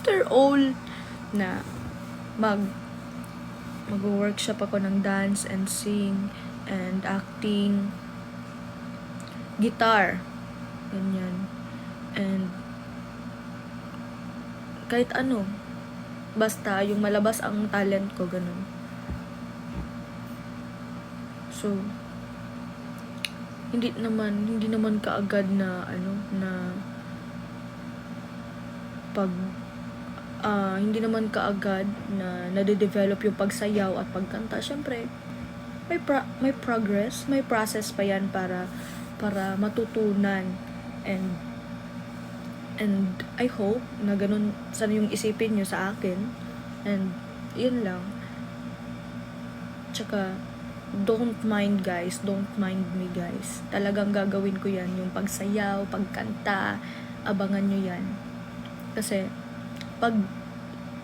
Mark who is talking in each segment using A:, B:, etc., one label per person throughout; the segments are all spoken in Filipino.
A: after all na mag-workshop ako ng dance and sing and acting, guitar, ganyan. And kahit ano, basta yung malabas ang talent ko, ganun. So, hindi naman kaagad na hindi naman kaagad na nade-develop yung pagsayaw at pagkanta. Syempre, may progress, may process pa yan para matutunan. And I hope na ganun sana yung isipin nyo sa akin. And yun lang. Tsaka, don't mind me guys. Talagang gagawin ko yan, yung pagsayaw, pagkanta, abangan nyo yan. Kasi pag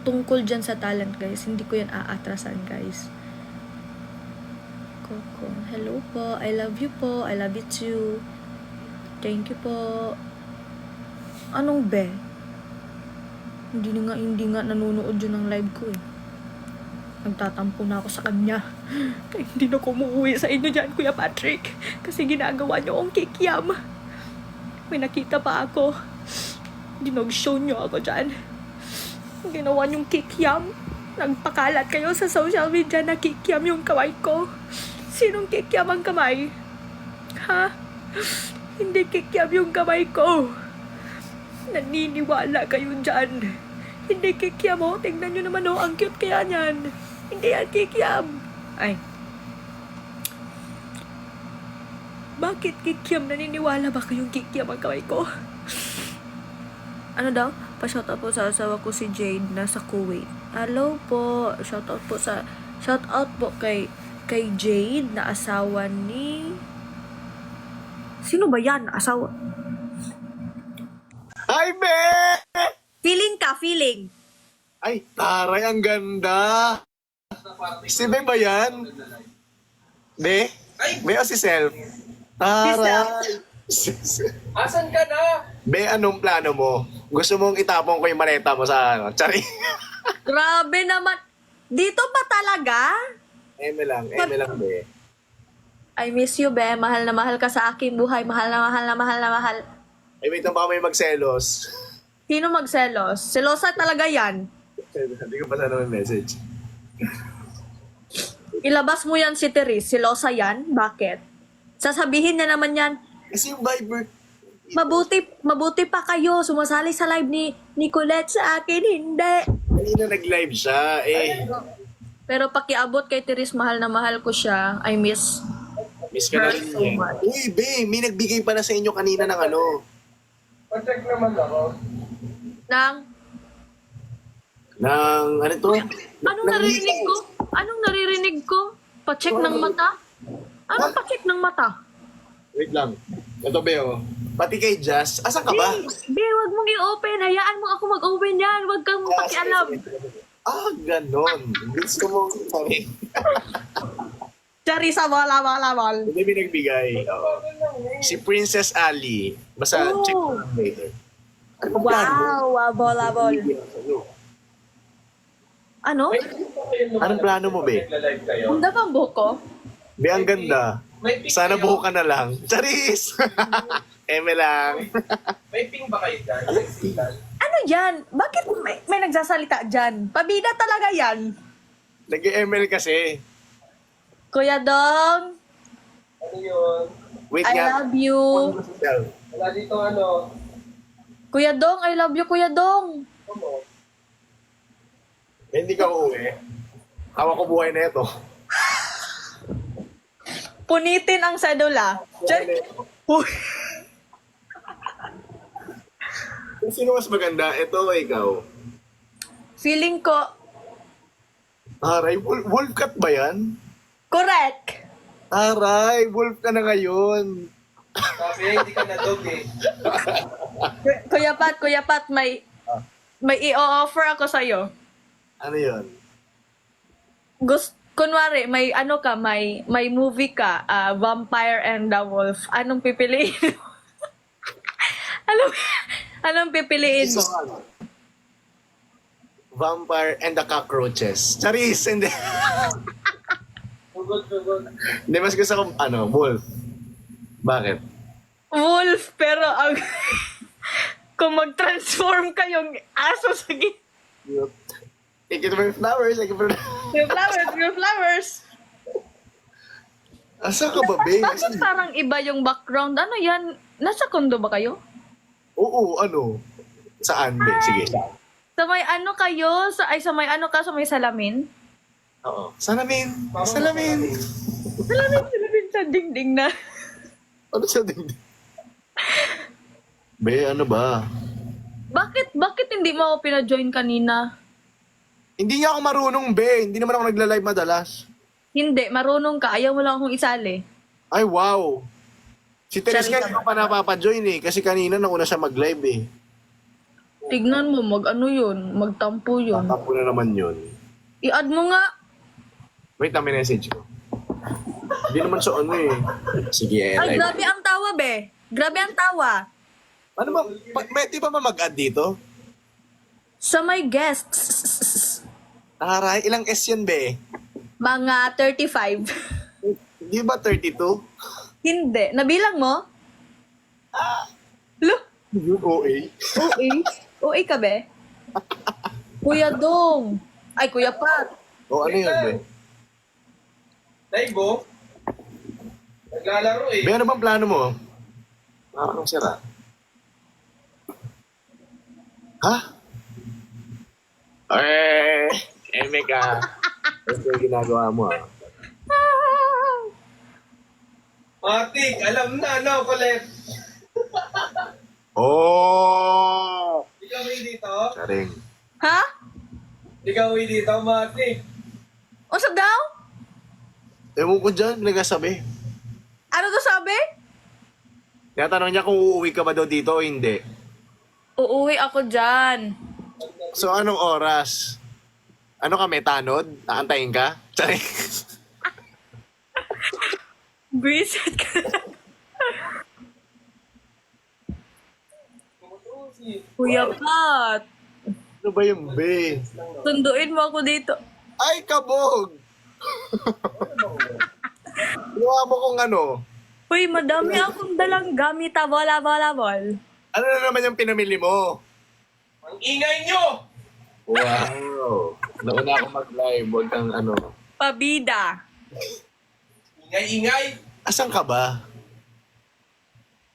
A: tungkol dyan sa talent guys, hindi ko yan aatrasan guys. Coco, hello po, I love you po, I love you too. Thank you po. Anong be? Hindi nga nanonood yun ng live ko eh. Nagtatampo na ako sa kanya. Kaya hindi na ko umuwi sa inyo dyan, Kuya Patrick. Kasi ginagawa niyo ang kikiam. May nakita pa ako. Dinog-show niyo ako dyan. Ginawa niyong kikiam. Nagpakalat kayo sa social media na kikiam yung kamay ko. Sinong kikiam ang kamay? Ha? Hindi kikiam yung kamay ko. Naniniwala kayo dyan. Hindi kikiam oh. Tingnan nyo naman oh. Ang cute kaya niyan. Hindi yan kikiam. Ay. Bakit kikiam? Naniniwala ba kayong kikiam ang kamay ko? Ano daw? Pa-shoutout po sa asawa ko si Jade na sa Kuwait. Hello po. Shoutout po kay Jade na asawa ni... Sino ba yan? Asawa?
B: Hi, Be!
A: Feeling.
B: Ay, taray, ang ganda. Si Be ba yan? Be? Be o si Self? Taray.
C: Asan ka na?
B: Be, anong plano mo? Gusto mong itapon ko yung maleta mo sa ano? Tsari.
A: Grabe naman. Dito pa talaga?
B: Eme lang, Be.
A: I miss you, be. Mahal na mahal ka sa aking buhay. Mahal na mahal.
B: Ay, wait lang, baka may magselos.
A: Sino magselos? Selosa talaga yan.
B: Hindi ko pa sana may message.
A: Ilabas mo yan si Therese. Selosa yan? Bakit? Sasabihin niya naman yan,
B: Kasi yung Viber,
A: mabuti pa kayo. Sumasali sa live ni Colette sa akin. Hindi.
B: kanina nag-live siya, eh.
A: Pero pakiabot kay Therese, mahal na mahal ko siya. I miss
B: Miss ka na rin
A: so
B: niya.
A: much.
B: Uy, Be, may nagbigay pa na sa inyo kanina ng ano.
C: Pa-check naman ako.
B: Ano to?
A: Anong naririnig ko? Pa-check ng mata? Anong pa-check ng mata?
B: Wait lang. Ito, Be, oh. Pati kay Jazz. Asan ka ba?
A: Be, wag mong i-open. Hayaan mo ako mag-open yan. Wag kang pakialam.
B: Ah, ganon. Gusto mo, sorry.
A: Chari sa wala.
B: Hindi may nagbigay. Oo. Si Princess Ali. Basta
A: Oh.
B: check mo lang later. Ano ba plano mo?
A: Wow, wabol. Ano?
B: Anong plano mo, Be?
C: Nagla-live kayo.
A: Hunda bang buko?
B: Be, ang ganda.
C: May ping
B: Sana
C: kayo?
B: buho ka na lang. Charis! Eme lang.
C: May ping ba kayo dyan? May signal?
A: Ano yan? Bakit may nagsasalita dyan? Pabida talaga yan.
B: Nag-ML kasi.
A: Kuya Dong,
C: Ano yun?
B: Wait
A: I
B: nga.
A: love you.
C: Wala dito ano?
A: Kuya Dong, I love you, Kuya Dong.
C: Ano?
B: Hindi ka uuwi. Hawak ko buhay na ito.
A: Punitin ang sedula. Check. Uy.
B: Kung sino mas maganda, ito o ikaw?
A: Feeling ko,
B: Aray, wolf cut ba yan?
A: correct.
B: Aray, wolf ka na ngayon.
C: Sabi, hindi ka na dog eh.
A: Kuya Pat, may i-offer ako sa'yo.
B: Ano yun?
A: Kunwari, may movie ka, Vampire and the Wolf. Anong pipiliin mo? anong pipiliin mo?
B: Vampire and the Cockroaches. Charis! Hindi.
C: Sugod, sugod.
B: Hindi, mas gusto ko, wolf. Bakit?
A: Wolf, pero ang... kung mag-transform kayong aso sa
B: Thank you for your flowers. Thank you for...
A: Your flowers.
B: Asa ka ba, babe?
A: Bakit parang iba yung background? Ano yan? Nasa kondo ba kayo?
B: Oo, Saan, babe? Sige.
A: Sa may ano kayo? Sa may ano ka? Sa may salamin?
B: Oo. Salamin. Salamin.
A: Salamin sa dingding na.
B: Ano sa dingding? Be, ano ba?
A: Bakit hindi mo ako pina-join kanina?
B: Hindi nga ako marunong, be. Hindi naman ako nagla-live madalas.
A: Hindi, marunong ka. Ayaw mo lang akong isali.
B: Ay, wow. Si Teres
A: Sorry
B: nga
A: ka
B: hindi ko pa napapajoin eh. Kasi kanina nauna siya mag-live eh.
A: Tignan mo, mag-ano yun? Magtampo yun.
B: Tatapo na naman yun.
A: I-add mo nga.
B: Wait, may message ko. Hindi naman sa ano eh. Sige,
A: Ay,
B: live.
A: grabe ang tawa, be. Grabe ang tawa.
B: Ano ba? Di ba mag-add dito?
A: Sa may guests,
B: Aray, ilang S yan, be?
A: mga 35.
B: Di ba 32?
A: Hindi. Nabilang mo? Lo,
B: Yung OA.
A: OA? OA ka, be? Kuya Dong. Ay, Kuya Pat.
B: O ano yun, be?
C: Daibo? Naglalaro eh.
B: Be, ano bang plano mo? Parang sira. Ha? Mega. Ito yung ginagawa mo, ah.
C: Matik, alam na, no, Colette?
B: Oh!
C: Di ka uwi dito?
B: Karing.
A: Ha?
C: Di ka uwi dito, Matik.
A: O sa daw?
B: Ewan ko dyan, nagsasabi.
A: Ano to sabi?
B: Tinatanong niya kung uuwi ka ba daw dito o hindi.
A: Uuwi ako dyan.
B: So, anong oras? Ano kami, tanod? Naantayin ka? Charing.
A: Visit ka. Kuya Pat,
B: Ano ba yung be?
A: sunduin mo ako dito.
B: Ay, kabog! Ginawa mo kung ano.
A: Uy, madami akong dalang gamit ah, bola-bola-bol.
B: Ano na naman yung pinamili mo?
C: Ang ingay nyo!
B: Wow! Nauna ako mag-live, huwag kang ano.
A: Pabida.
C: Ingay-ingay!
B: Asan ka ba?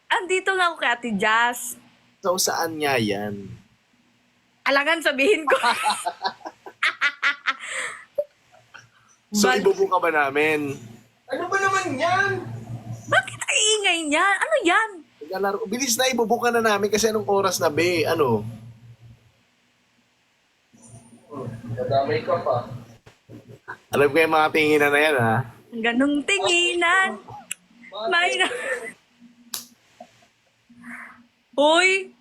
A: Andito nga ako kay Ate Jazz.
B: So, saan nga yan?
A: Alangan sabihin ko.
B: So,
A: Bal-
B: ibubo ka ba namin?
C: Ano ba naman yan?
A: Bakit ang ingay niyan? Ano yan?
B: Naglalaro. Bilis na, ibubo ka na namin kasi anong oras na, be? Ano?
C: Madamay ka pa.
B: Alam ko yung mga tinginan na yan, ha?
A: Ganong tinginan. May na... Uy!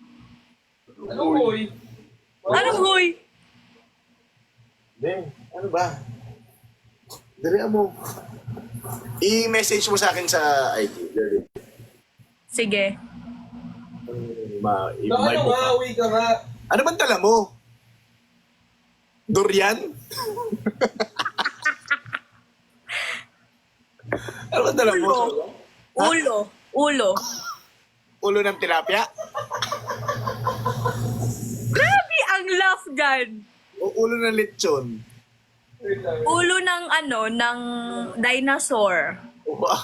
C: Anong boy?
A: Anong huy?
B: Be, ano ba? Dali mo. I-message mo sa akin sa ID. Dali.
A: Sige.
C: No, ano nga, uwi ka nga.
B: Ano bang tala mo? Durian? Ano bang tala mo?
A: Ulo. Ulo.
B: Ulo ng tilapia?
A: Grabe ang laugh dyan.
B: O ulo ng lechon?
C: Wait lang.
A: Ulo ng ano, ng dinosaur.
B: Wow.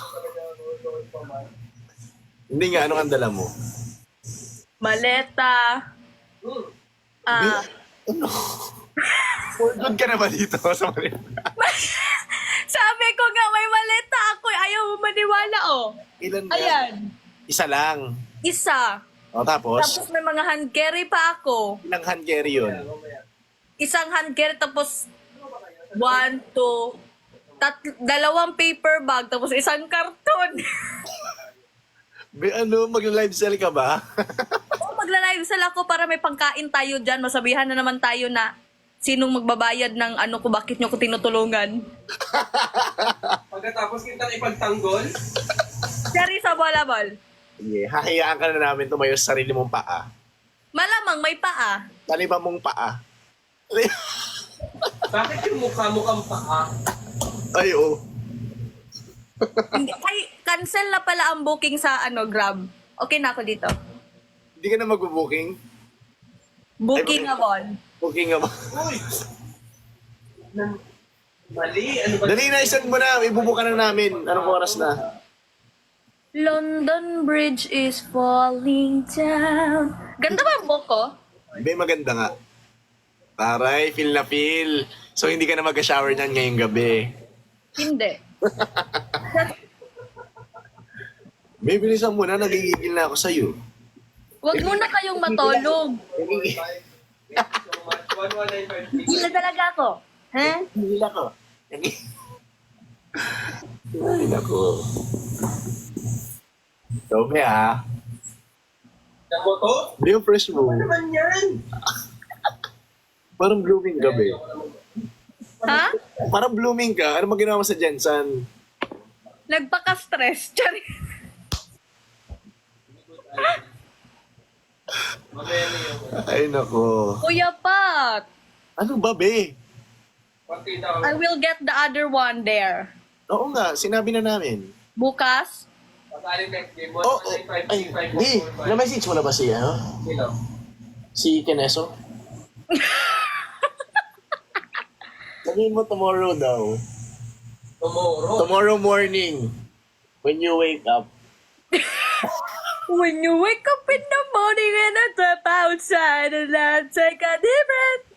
B: Hindi nga, ano ang dala mo?
A: Maleta. Ah,
B: Ano? For good ka na ba dito sa Manila?
A: sabi ko nga may maleta ako. Ayaw mo maniwala oh.
B: Ilan ba?
A: Ayan.
B: Isa lang.
A: Isa.
B: O tapos,
A: Tapos may mga hand carry pa ako.
B: ilang hand carry yun?
A: Isang hand carry tapos 1, 2, dalawang paper bag tapos isang karton.
B: Be, ano, mag-live sell ka ba?
A: Oh, magla-live sell ako para may pangkain tayo dyan. Masabihan na naman tayo na sinong magbabayad ng ano ko, bakit nyo ko tinutulungan.
C: Pagkatapos kitang ipagtanggol,
A: Sari sa bola-ball.
B: Sige, hahayaan ka na namin tumayo sa sarili mong paa.
A: Malamang may paa.
B: Taliba mong paa.
C: Bakit yung mukha-mukhang paa?
B: Ay, oh.
A: Hindi, ay, cancel na pala ang booking sa Grab. Okay na ako dito.
B: Hindi ka na mag-booking?
A: Booking
B: Ay,
A: naman.
B: Booking nga ba?
C: Uy! Mali, ano ba?
B: Dali na, isend mo na. Ibubuka na namin. Anong oras na?
A: London Bridge is falling down. Ganda ba ang book ko?
B: Be, maganda nga. Taray, feel na feel. So, hindi ka na mag-shower niyan ngayong gabi.
A: Hindi.
B: Be, bilisan mo na. Nagigigil na ako sa'yo.
A: Huwag muna kayong matulog.
C: So much. 11956.
A: Gila talaga ako. Ha?
B: Nagigil ako. Ay, nako. Dome, ha?
C: Yan mo to?
B: Hindi yung fresh mo.
C: Ano naman yan?
B: Parang blooming ka, be.
A: Ha?
B: Parang blooming ka. Ano maginawa mo sa Jensen?
A: Nagpaka-stress. Chari.
C: Mamaya na yung
B: Ay, nako.
A: Kuya Pat,
B: Ano ba, be?
C: partida ko.
A: I will get the other one there.
B: Oo nga, sinabi na namin.
A: Bukas?
C: Pasali next game.
B: Oo, ay, di. Na-message mo na ba siya, ha?
C: Sino?
B: Si Keneso? Sabihin mo tomorrow daw.
C: Tomorrow.
B: Tomorrow morning, when you wake up.
A: When you wake up in the morning and I step outside and I take a deep breath.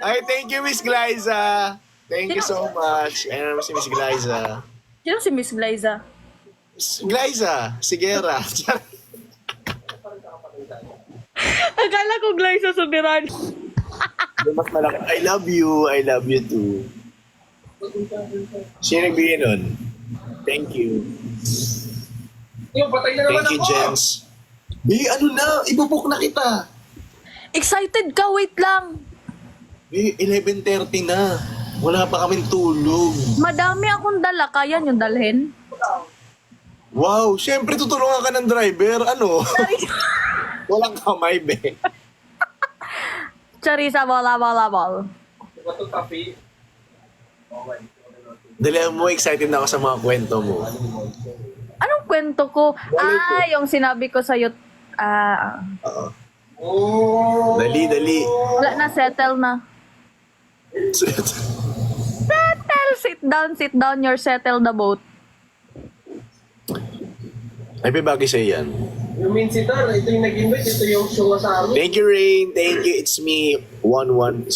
B: Ay, thank you, Miss Glyza. Thank you so much. Ayan naman si Miss Glyza.
A: Sino si Miss Glyza?
B: Glyza, Sigera.
A: Akala ko Glyza Soberano.
B: Mas malaki. I love you too. Sino nagbigay nun? Thank you.
C: Yung patay na naman
B: Thank you,
C: ako.
B: Jens. Ano na? Ibubuk na kita.
A: Excited ka? Wait lang.
B: 11:30 na. Wala pa kaming tulog.
A: Madami akong dala. Kaya nyo dalhin?
B: Wow, syempre tutulungan ka ng driver. Ano? Walang kamay, be.
A: Charisa, bala.
C: Bato tapi.
B: Dali mo, excited na ako sa mga kwento mo.
A: Anong kwento ko? Yung sinabi ko sa'yo.
B: Oo.
C: Oh.
B: Dali.
A: Wala na, settle na. Settle, sit down, you're settle the boat.
B: Ay, may bagay sa'yo yan.
C: Yung Minsitar, ito yung nag-invite. Ito yung show sa amin.
B: Thank you, Rain. Thank you. It's me, 1104.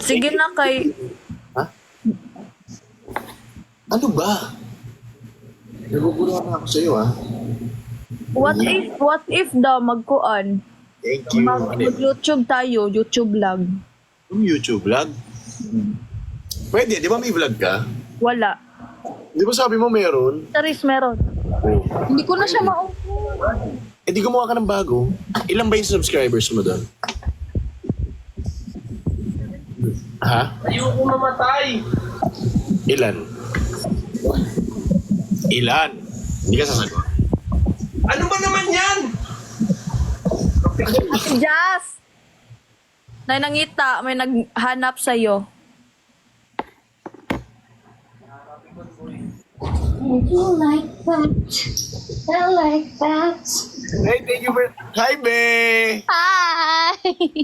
A: Sige na kay...
B: Ha? Ano ba? Naguguluhan na ako sa'yo, ha?
A: What if daw magkuan?
B: Thank you.
A: Mag-YouTube tayo, YouTube lang.
B: Yung YouTube vlog? Pwede, di ba may vlog ka?
A: Wala.
B: Di ba sabi mo meron?
A: Charis, meron. Hindi ko na siya
B: Eh di gumawa ka ng bago. Ilan ba yung subscribers mo doon? Ha?
C: Ayoko mamatay.
B: Ilan? Hindi ka sasagot.
C: Ano ba naman yan?
A: Jazz! Na nangita, may naghanap sa'yo.
D: Would you like that? I like that.
B: Hey, thank you for... Hi, be!
D: Hi!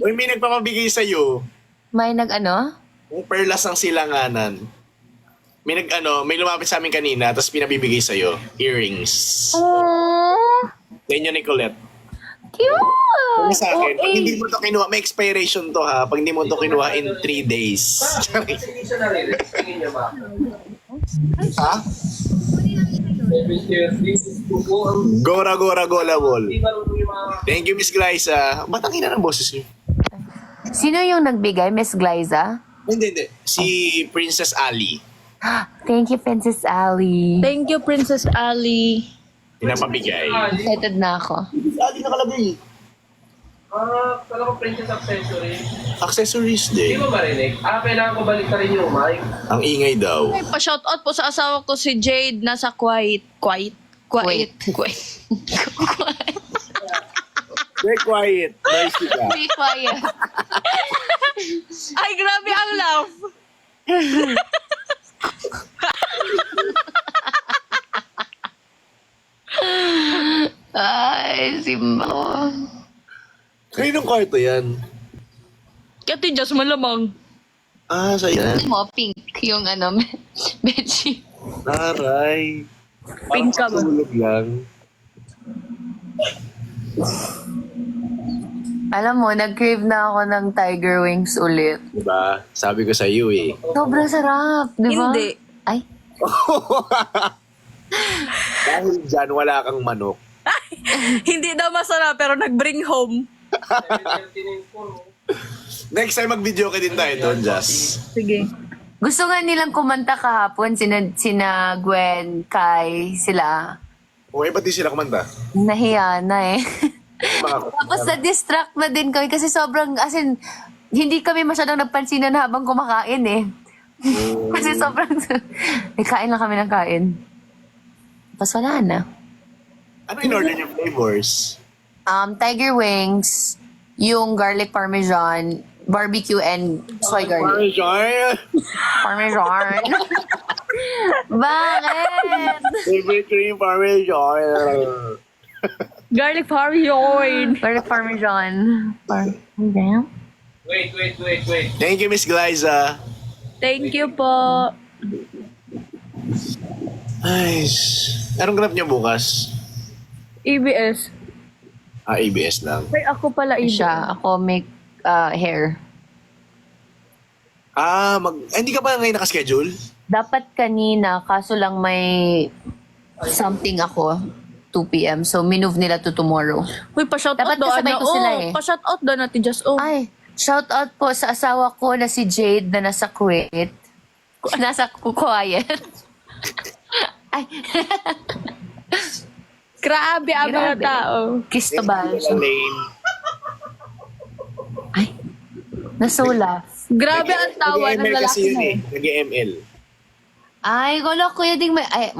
B: Uy, may nagpapabigay sa'yo.
D: May nag-ano?
B: Kung perlas ang silanganan. May lumapit sa amin kanina, tapos pinabibigay sa'yo. Earrings.
D: Aww!
B: Sa inyo, Nicolette.
D: Cute!
B: Kung sa akin, pag
D: Okay.
B: hindi mo to kinuha, may expiration to ha. Pag hindi mo to kinuha in 3 days.
C: Kasi hindi siya narinig. Tingin niya ba?
B: Ha?
C: 7:30. Kuko ang...
B: Gora, gola, wall.
C: Hindi marunong yung mga...
B: Thank you, Miss Glyza. Ba't ang ina ng boses niyo?
D: Sino yung nagbigay? Miss Glyza?
B: Hindi. Si Princess Ali.
D: Thank you, Princess Ali.
A: Thank you, Princess Ali.
B: Pinapabigay.
D: Excited na ako.
B: Princess Ali nakalagay.
C: Kala ko princess accessory.
B: Accessories
C: Hindi
B: din.
C: mo marinig? Kailangan ko balik rin yung mic.
B: Ang ingay daw.
A: Ay, pa-shoutout po sa asawa ko si Jade, nasa Kuwait.
B: Be quiet. Noisy ka.
E: Be quiet.
A: Ay, grabe ang laugh.
E: Ay, Simba.
B: Kaninong kwarto yan?
A: Kati just malamang.
B: Ah, sa'yo.
E: Mo, pink yung bedsheet.
B: Taray.
A: Pink ka ba?
B: Tulog lang.
E: Alam mo, nag-crave na ako ng tiger wings ulit.
B: Diba? Sabi ko sa iyo eh.
E: Sobrang sarap, di ba?
A: Hindi.
E: Ay,
B: Dahil dyan, wala kang manok.
A: Hindi daw masarap pero nag-bring home.
B: Next time mag-video ka din tayo doon, Jazz.
A: Sige.
E: gusto nga nilang kumanta kahapon, sina Gwen, Kai, sila.
B: Okay, ba't di sila kumanta?
E: Nahiya na eh.
B: Mga-
E: Tapos na-distract na din kami kasi sobrang, as in, hindi kami masyadong nagpansinan habang kumakain eh. Kasi sobrang, kain lang kami ng kain. Tapos wala na.
B: Ano in-order yung flavors?
E: Tiger wings, yung garlic parmesan, barbecue and soy garlic.
B: Parmesan!
E: Parmesan. Bakit?
B: Favorite cream parmesan!
A: Garlic parmesan.
E: Garlic parmesan. Parmesan?
C: Wait.
B: Thank you, Miss Glyza.
A: Thank you po.
B: Ay, anong ganap niyo bukas?
A: EBS.
B: ABS lang.
A: Ay, ako pala EBS.
E: Siya, ako make hair.
B: Hindi ka ba ngayon nakaschedule?
E: Dapat kanina, kaso lang may something ako, 2 p.m. So, minove nila to tomorrow.
A: Uy, pa-shoutout
E: Dapat
A: daw.
E: kasabay ko sila eh.
A: Pa-shoutout daw natin just
E: Ay, shout out po sa asawa ko na si Jade na nasa Kuwait. Nasa Kuwait. Ay,
A: Grabe ang mga
E: Grabe.
A: tao.
E: Cristobal.
B: Lane.
E: Ay, nasula.
A: Grabe ang tawa ng
B: Nag-ML kasi
A: lalaki
B: yun
A: na
B: eh. Nag-ML.
E: Ay, gulo, Kuya Ding. Ay,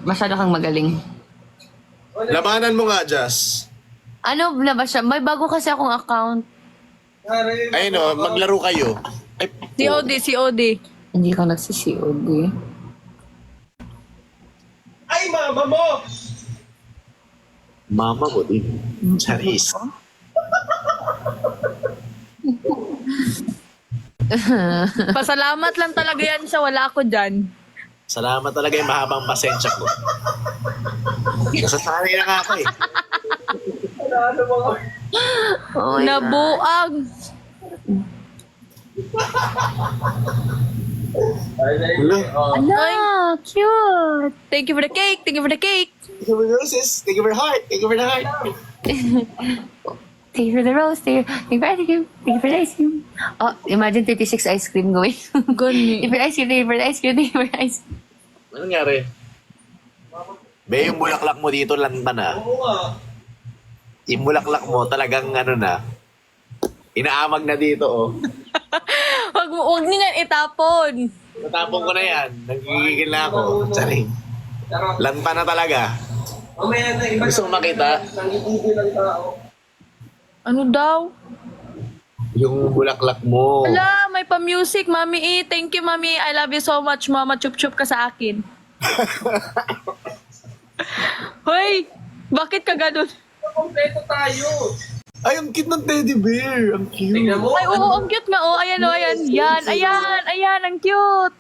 E: masyado kang magaling.
B: Labanan mo nga, Jazz.
E: Ano na ba siya? May bago kasi akong account.
B: Ayun o, maglaro kayo. Ay,
A: COD.
E: Hindi ka nagsisiod eh.
C: Ay, mama mo!
B: Mama mo din. Charis.
A: Pasalamat lang talaga yan sa wala ako dyan.
B: Salamat talaga yung mahabang pasensya ko. Nasasanay na nga ako eh.
C: Ano mga...
E: Oh,
A: Nabuang.
B: Hello.
E: ala, cute.
A: Thank you for the cake.
B: Thank you for the roses. Thank you for the heart. Thank you for the heart.
E: Thank you for the rose. Thank you for ice cream. Thank you for the ice cream. Oh, imagine 36 ice cream going.
A: Gani.
E: Thank you for ice cream. Thank you for the ice cream. Thank you for the ice cream.
B: Anong nangyari? Be, yung bulaklak mo dito lanta na.
C: Oo nga.
B: Yung bulaklak mo talagang ano na. Inaamag na dito oh.
A: Huwag niyo yan itapon.
B: Natapon ko na yan. Nagigigil na ako. Charing.
C: Pero,
B: Lanta na talaga.
C: mamaya na iba.
B: Gusto mo makita?
C: Nangigigil ang tao.
A: Ano daw?
B: Yung bulaklak mo.
A: Wala, may pa-music. Mami E. Thank you, Mami. I love you so much, Mama. Chup-chup ka sa akin. Hoy! Bakit ka ganun?
C: Kompleto tayo.
B: Ay, ang cute ng teddy bear. Ang cute.
C: Tingnan mo.
A: Ay, oo, ang cute nga. Oh, ayan, oh, ayan. Yan, ayan, ang cute.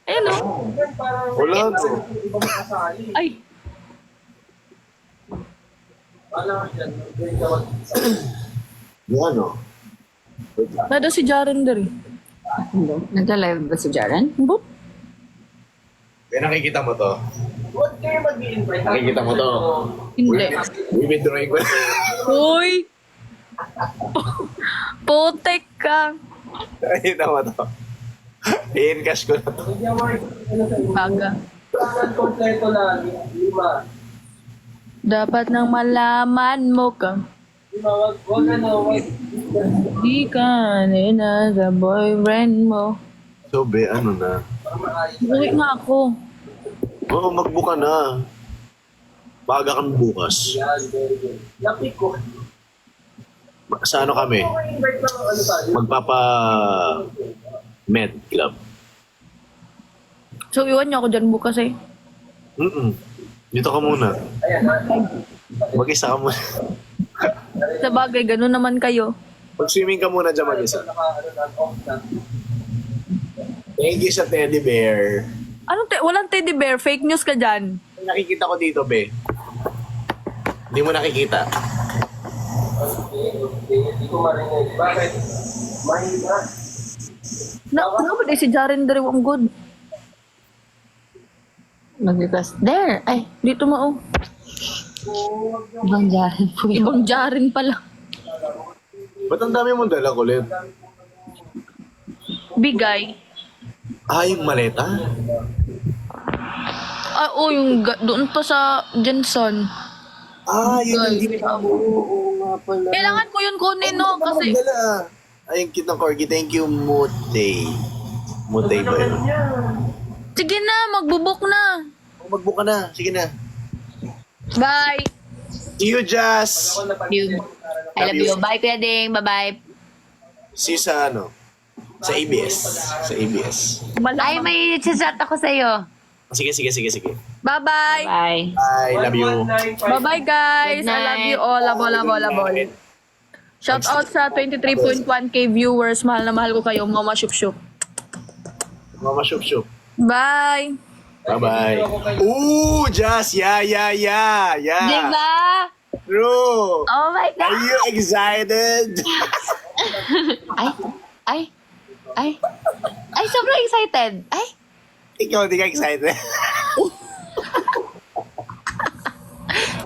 A: Ayan, oh.
C: Parang
B: Wala to.
C: iba makasali.
A: Ay,
C: Wala ka dyan.
B: Yung ano?
A: nado si Jaren dari.
E: Nagla-live ba si Jaren?
A: Boop.
B: Kaya nakikita mo to.
C: Huwag kayo mag-i-invite.
B: Nakikita mo to.
A: Hindi.
B: Withdrawing ko.
A: Uy! Putek ka.
B: Nakikita mo to. I-encash ko na to.
C: Hindi ako ano sa inyo.
A: Baga.
C: Kailangan kompleto lagi. Lima.
A: Dapat nang malaman mo ka.
C: Lima, wag ano, wag.
A: Di ka na sa boyfriend mo.
B: So, be, ano na?
C: Para maayos.
A: Uwi nga ako.
B: Oo, magbuka na. Baga kami bukas.
C: Yan, very good. Lapit ko.
B: Sa ano kami?
C: invite lang ang ano tayo.
B: Med Club.
A: So, iwan niyo ako dyan bukas eh.
B: Dito ka muna. Mag-isa ka muna.
A: Sa bagay, ganun naman kayo.
B: Mag-swimming ka muna dyan mag-isa. Thank you sa teddy bear.
A: Walang teddy bear, fake news ka dyan.
B: Nakikita ko dito, be. Hindi mo nakikita.
C: Hindi ko marinig. Bakit? Mahina.
A: Ano ba si Jaren Drew ang good?
E: Mag-request. There! Ay,
A: Dito mo, oh.
E: ibang Jaren po yun.
A: Ibang Jaren pala.
B: Ba't ang dami mong dala, kulit?
A: Bigay.
B: Yung maleta?
A: Doon pa sa Jensen.
B: Yun
A: Ay,
B: hindi pa mo. Oo nga pala.
A: Kailangan ko yun kunin, no? Kasi,
B: Dala. Yung cute ng corgi. Thank you, Mutay. Mutay ba yun?
A: sige na, magbubok na.
B: Mag-book ka na. Sige na.
A: Bye.
B: See you, Jazz.
E: I love you. Bye, Kuya Ding. Bye-bye.
B: See you sa ano? Sa ABS. Sa ABS.
E: Ay, may chat ako sa'yo.
B: Sige.
A: Bye-bye.
E: Bye.
B: Bye. Love you.
A: Bye-bye, guys.
E: Good
A: I love
E: night.
A: you all. Labo. Shout out sa 23.1k viewers. Mahal na mahal ko kayo. Mama Shupshup.
B: Mama Shuk.
A: Bye.
B: Bye-bye. Ooh, Jazz. Yeah.
E: Diba?
B: True.
E: Oh my
B: Are
E: God!
B: you excited?
E: Ay, sobrang excited. Ay,
B: Ikaw, di ka excited?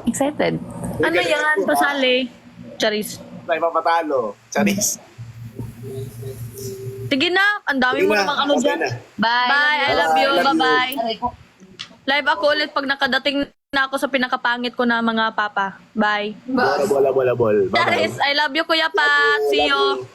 E: excited.
A: Ano yan? Pasali. Charis.
B: Tayo papatalo. Charis.
A: Sige na. Ang dami mo namang ano
B: Okay
A: dyan.
B: na.
E: Bye.
A: Bye. I love you.
B: Bye. Love you.
A: Bye-bye. Live ako ulit pag nakadating na ako sa pinakapangit ko na mga papa. Bye.
B: Bola. Bye-bye.
A: Charis, I love you, Kuya Pat. See you.